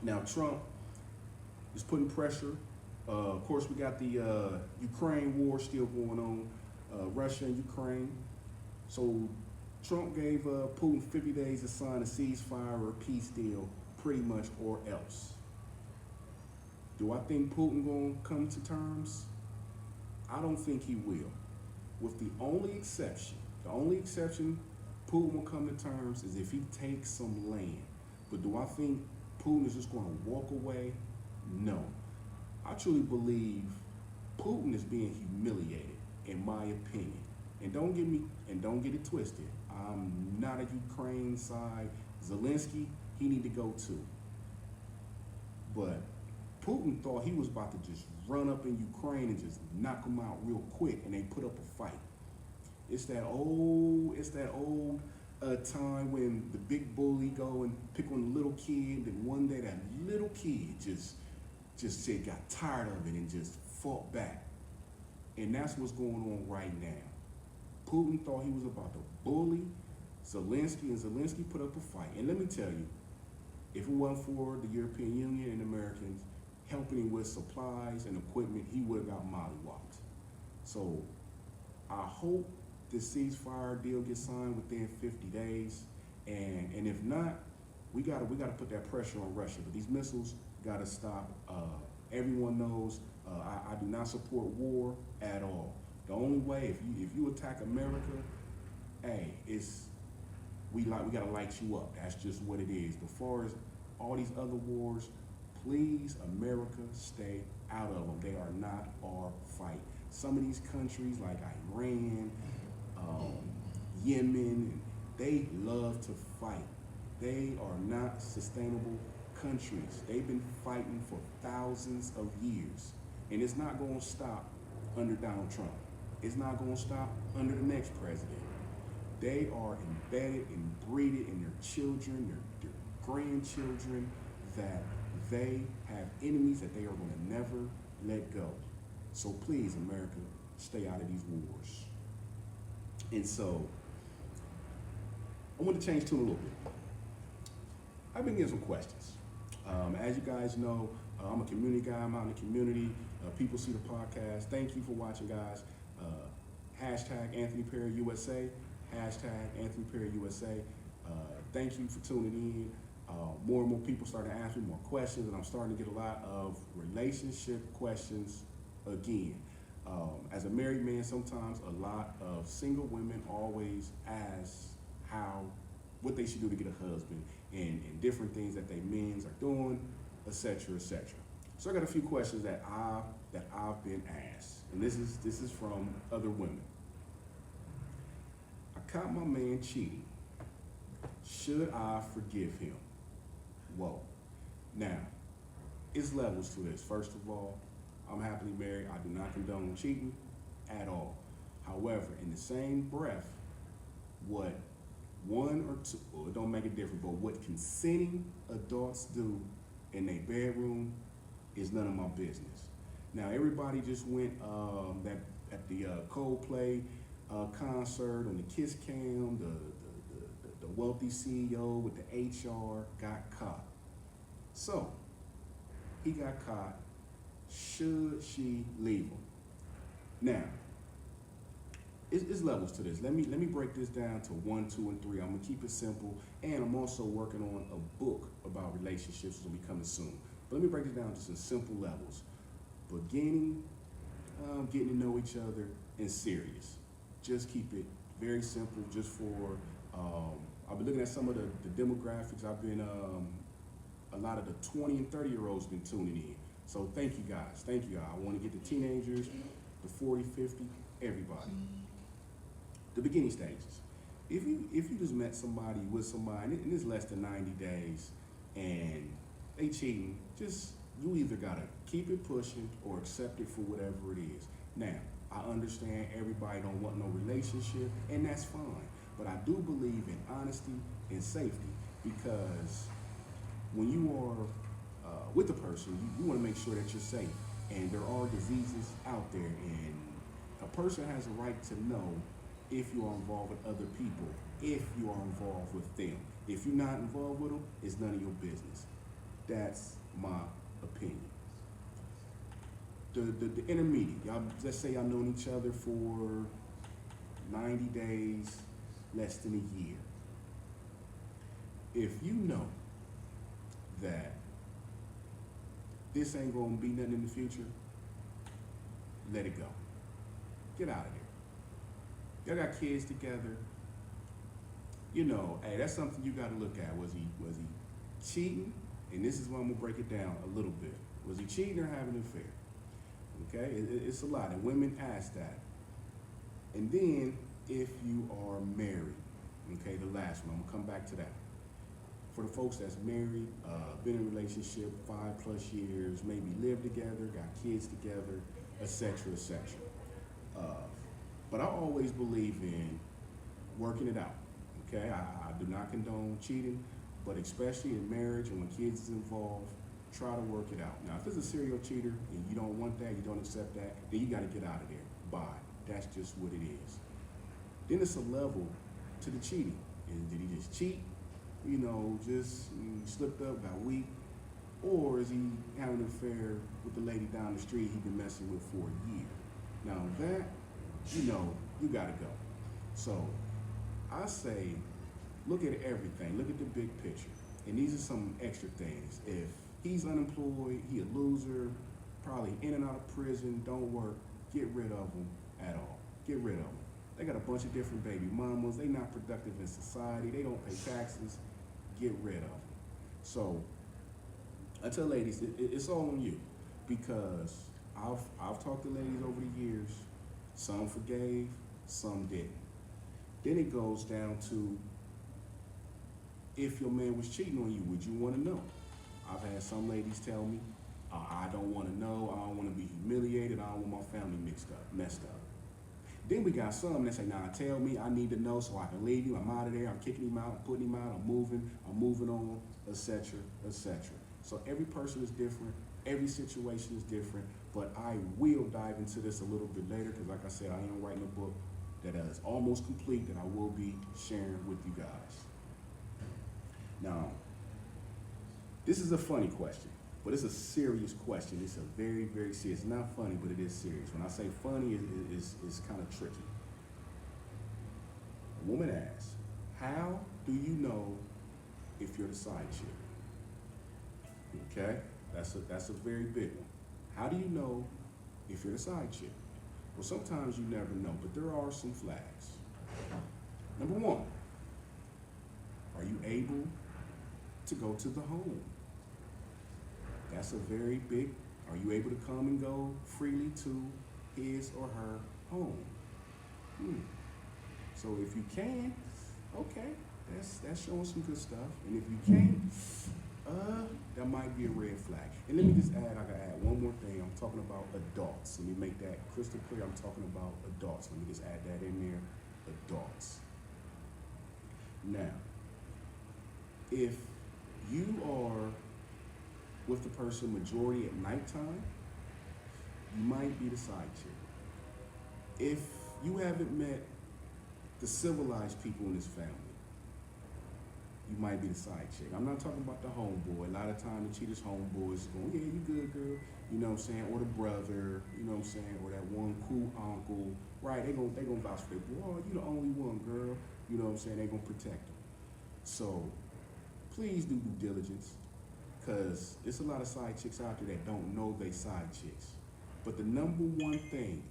Now Trump is putting pressure. Of course, we got the Ukraine war still going on, Russia and Ukraine. So Trump gave Putin 50 days to sign a ceasefire or a peace deal, pretty much, or else. Do I think Putin gonna come to terms? I don't think he will. With the only exception Putin will come to terms is if he takes some land. But do I think Putin is just going to walk away? No. I truly believe Putin is being humiliated, in my opinion. And don't get it twisted. I'm not a Ukraine side. Zelensky, he need to go too. But Putin thought he was about to just run up in Ukraine and just knock them out real quick, and they put up a fight. It's that old time when the big bully go and pick on the little kid, and one day that little kid just said got tired of it and just fought back. And that's what's going on right now. Putin thought he was about to bully Zelensky, and Zelensky put up a fight. And let me tell you, if it wasn't for the European Union and Americans helping him with supplies and equipment, he would have got mollywopped. So I hope this ceasefire deal gets signed within 50 days. And if not, we gotta put that pressure on Russia. But these missiles gotta stop. Everyone knows I do not support war at all. The only way, if you attack America, hey, we gotta light you up. That's just what it is. But as far as all these other wars, please, America, stay out of them. They are not our fight. Some of these countries like Iran, Yemen, they love to fight. They are not sustainable countries. They've been fighting for thousands of years. And it's not going to stop under Donald Trump. It's not going to stop under the next president. They are embedded and breeded in their children, their grandchildren, that they have enemies that they are going to never let go. So please, America, stay out of these wars. And so, I want to change tune a little bit. I've been getting some questions. As you guys know, I'm a community guy. I'm out in the community. People see the podcast. Thank you for watching, guys. Hashtag Anthony Perry USA. Hashtag Anthony Perry USA. Thank you for tuning in. More and more people starting to ask me more questions, and I'm starting to get a lot of relationship questions again. As a married man, sometimes a lot of single women always ask what they should do to get a husband, and different things that they men's are doing, etc., etc. So I got a few questions that I've been asked, and this is from other women. I caught my man cheating. Should I forgive him? Whoa. Now, it's levels to this. First of all, I'm happily married. I do not condone cheating at all. However, in the same breath, what one or two, well, it don't make a difference, but what consenting adults do in their bedroom is none of my business. Now, everybody just went at the Coldplay concert on the Kiss Cam, the wealthy CEO with the HR got caught. So, he got caught. Should she leave him? Now, it's levels to this. Let me break this down to 1, 2, and 3. I'm gonna keep it simple, and I'm also working on a book about relationships that's gonna be coming soon. But let me break it down to some simple levels. Beginning, getting to know each other, and serious. Just keep it very simple. Just for I've been looking at some of the demographics. I've been a lot of the 20 and 30-year-olds been tuning in. So thank you guys. Thank you. I want to get the teenagers, the 40, 50, everybody. The beginning stages. If you just met somebody with somebody and it's less than 90 days and they cheating, you either gotta keep it pushing or accept it for whatever it is. Now, I understand everybody don't want no relationship, and that's fine. But I do believe in honesty and safety, because when you are with a person, you want to make sure that you're safe. And there are diseases out there, and a person has a right to know if you are involved with other people, if you are involved with them. If you're not involved with them, it's none of your business. That's my opinion. The intermediate, y'all, let's say y'all known each other for 90 days, less than a year. If you know that this ain't gonna be nothing in the future, let it go. Get out of there. Y'all got kids together. You know, hey, that's something you gotta look at. Was he cheating? And this is where I'm gonna break it down a little bit. Was he cheating or having an affair? Okay, it's a lot, and women ask that. And then, if you are married, okay, the last one, I'm gonna come back to that. For the folks that's married, been in a relationship 5+ years, maybe lived together, got kids together, etc., etc. But I always believe in working it out, okay? I do not condone cheating, but especially in marriage and when kids is involved, try to work it out. Now, if it's a serial cheater and you don't want that, you don't accept that, then you gotta get out of there. Bye. That's just what it is. Then it's a level to the cheating. Did he just cheat? You know, just slipped up, got weak? Or is he having an affair with the lady down the street he's been messing with for a year? Now that, you know, you gotta go. So I say, look at everything, look at the big picture. And these are some extra things. If he's unemployed, he a loser, probably in and out of prison, don't work, get rid of him at all. Get rid of them. They got a bunch of different baby mamas. They not productive in society. They don't pay taxes. Get rid of them. So I tell ladies, it's all on you, because I've talked to ladies over the years. Some forgave, some didn't. Then it goes down to, if your man was cheating on you, would you want to know? I've had some ladies tell me, I don't want to know. I don't want to be humiliated. I don't want my family messed up. Then we got some that say, nah, tell me, I need to know so I can leave you. I'm out of there. I'm kicking him out. I'm putting him out. I'm moving on, etc., etc. So every person is different. Every situation is different. But I will dive into this a little bit later, because like I said, I am writing a book that is almost complete that I will be sharing with you guys. Now, this is a funny question, but it's a serious question. It's a very, very serious. It's not funny, but it is serious. When I say funny, it's kind of tricky. A woman asks, how do you know if you're the side chick? Okay, that's a very big one. How do you know if you're the side chick? Well, sometimes you never know, but there are some flags. Number one, are you able to go to the home? That's a very big, are you able to come and go freely to his or her home? So if you can, okay, that's showing some good stuff. And if you can't, that might be a red flag. And let me just add, I gotta add one more thing. I'm talking about adults. Let me make that crystal clear. I'm talking about adults. Let me just add that in there, adults. Now, if you are with the person majority at nighttime, you might be the side chick. If you haven't met the civilized people in this family, you might be the side chick. I'm not talking about the homeboy. A lot of times the cheaters' homeboys going, yeah, you good, girl. You know what I'm saying? Or the brother, you know what I'm saying? Or that one cool uncle. Right, they gonna vouch for their boy. Oh, you the only one, girl. You know what I'm saying? They gonna protect them. So please do due diligence, because there's a lot of side chicks out there that don't know they side chicks. But the number one thing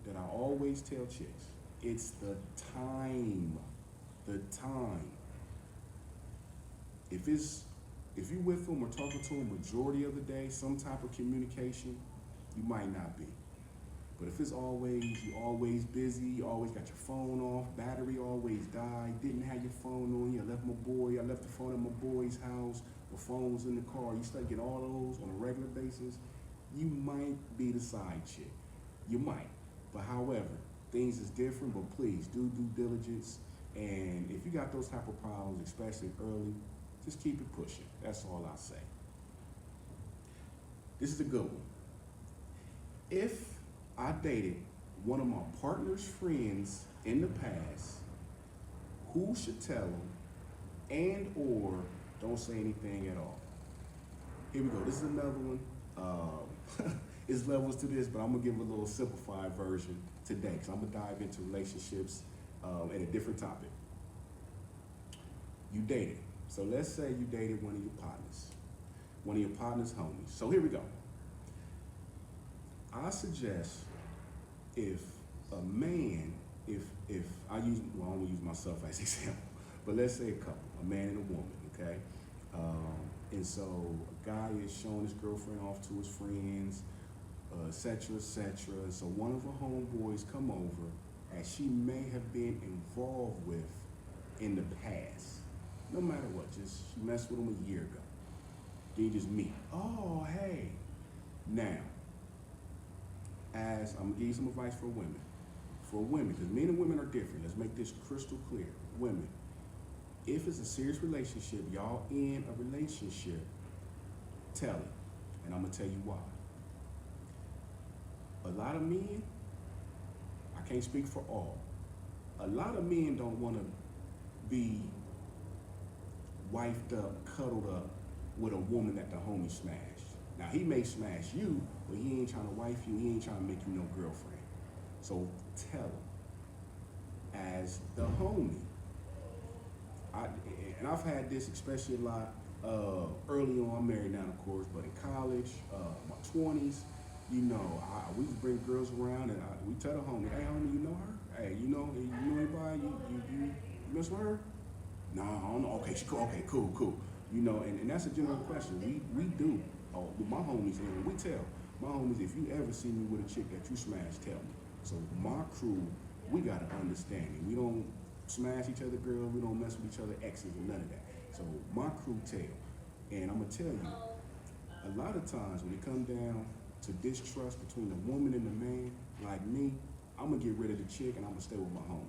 that I always tell chicks, it's the time. The time. If you with them or talking to them majority of the day, some type of communication, you might not be. But if it's always, you're always busy, you always got your phone off, battery always died, didn't have your phone on you, I left the phone at my boy's house, the phone was in the car, you start getting all those on a regular basis, you might be the side chick. You might. But however, things is different, but please do due diligence. And if you got those type of problems, especially early, just keep it pushing. That's all I say. This is a good one. If I dated one of my partner's friends in the past, who should tell him and or don't say anything at all? Here we go. This is another one. It's levels to this, but I'm gonna give a little simplified version today because I'm gonna dive into relationships and a different topic. You dated. So let's say you dated one of your partner's homies. So here we go. I suggest if a man, if I use, well, I don't use myself as example, but let's say a couple, a man and a woman, okay? And so a guy is showing his girlfriend off to his friends, et cetera, et cetera. And so one of her homeboys come over that she may have been involved with in the past. No matter what, just she messed with him a year ago. Then you just meet. Oh, hey. Now, as I'm gonna give you some advice for women. For women, because men and women are different. Let's make this crystal clear. Women, if it's a serious relationship, y'all in a relationship, tell it. And I'm gonna tell you why. A lot of men, I can't speak for all, a lot of men don't wanna be wifed up, cuddled up with a woman that the homie smashed. Now he may smash you, but he ain't trying to wife you, he ain't trying to make you no girlfriend. So tell him, as the homie, and I've had this especially a lot early on. I'm married now, of course, but in college, my 20s, you know, we just bring girls around and we tell the homie, hey homie, you know her? Hey, you know anybody? You mess with her? No, I don't know. Okay, she cool. Okay, cool. You know, and that's a general question. We do. Oh, with my homies, and we tell my homies, if you ever see me with a chick that you smash, tell me. So my crew, we got an understanding. We don't smash each other girls, we don't mess with each other exes and none of that. So my crew tell. And I'm gonna tell you, a lot of times when it comes down to distrust between the woman and the man, like me, I'm gonna get rid of the chick and I'm gonna stay with my homie.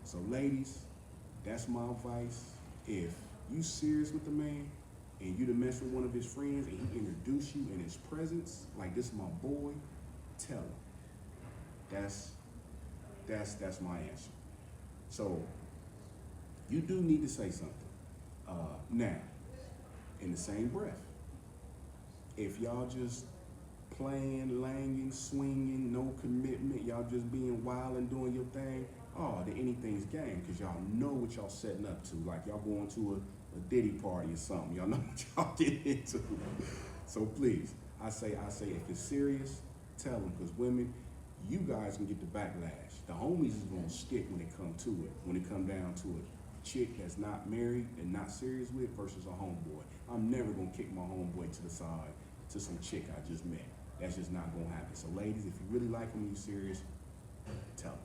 So ladies, that's my advice. If you serious with the man and you done mess with one of his friends and he introduce you in his presence, like this is my boy, tell him. That's my answer. So you do need to say something. Now, in the same breath, if y'all just playing, langing, swinging, no commitment, y'all just being wild and doing your thing, then anything's game because y'all know what y'all setting up to. Like y'all going to a Diddy party or something. Y'all know what y'all getting into. So please, I say if it's serious, tell them, because women, you guys can get the backlash. The homies is gonna stick when it come to it. When it come down to it, chick that's not married and not serious with versus a homeboy. I'm never gonna kick my homeboy to the side to some chick I just met. That's just not gonna happen. So ladies, if you really like him and you serious, tell him.